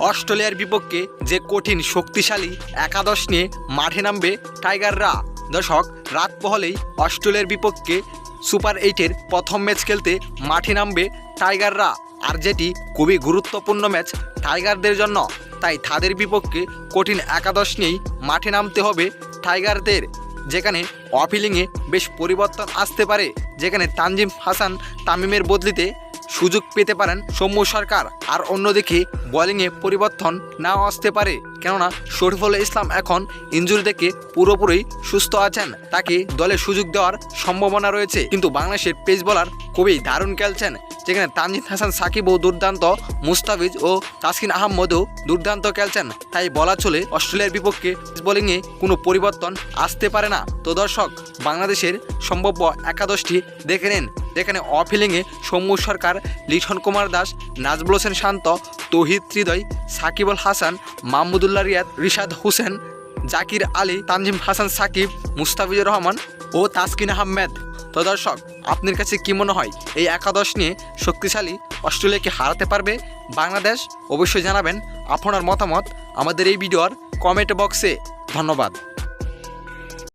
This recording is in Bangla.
অস্ট্রেলিয়ার বিপক্ষে যে কঠিন শক্তিশালী একাদশ নিয়ে মাঠে নামবে টাইগাররা। দর্শক, রাত পোহালেই অস্ট্রেলিয়ার বিপক্ষে সুপার 8-এর প্রথম ম্যাচ খেলতে মাঠে নামবে টাইগাররা, আর যেটি খুবই গুরুত্বপূর্ণ ম্যাচ টাইগারদের জন্য। তাই তাদের বিপক্ষে কঠিন একাদশ নিয়েই মাঠে নামতে হবে টাইগারদের, যেখানে অফিলিংয়ে বেশ পরিবর্তন আসতে পারে, যেখানে তানজিম হাসান তামিমের বদলিতে সুযোগ পেতে পারেন সৌম্য সরকার। আর অন্যদিকে বোলিংয়ে পরিবর্তন নাও আসতে পারে, কেননা শরীফুল ইসলাম এখন ইনজুরি থেকে পুরোপুরি সুস্থ আছেন, তাকে দলে সুযোগ দেওয়ার সম্ভাবনা রয়েছে। কিন্তু বাংলাদেশের পেস বোলার খুবই দারুণ খেলছেন, যেখানে তানজিম হাসান সাকিবও দুর্দান্ত, মুস্তাফিজ ও তাসকিন আহমেদও দুর্দান্ত খেলছেন। তাই বলা চলে অস্ট্রেলিয়ার বিপক্ষে বোলিংয়ে কোনো পরিবর্তন আসতে পারে না। তো দর্শক, বাংলাদেশের সম্ভাব্য একাদশটি দেখে নিন, যেখানে অফিলিংয়ে সৌম্য সরকার, লিটন কুমার দাস, নাজমুল হোসেন শান্ত, তৌহিদ হৃদয়, সাকিব আল হাসান, মাহমুদুল্লাহ রিয়াদ, রিশাদ হোসেন, জাকির আলী, তানজিম হাসান সাকিব, মুস্তাফিজুর রহমান ও তাসকিন আহমেদ। তো দর্শক, আপনার কাছে কি মনে হয় এই একাদশ নিয়ে শক্তিশালী অস্ট্রেলিয়াকে হারাতে পারবে বাংলাদেশ? অবশ্যই জানাবেন আপনার মতামত আমাদের এই ভিডিওর কমেন্ট বক্সে। ধন্যবাদ।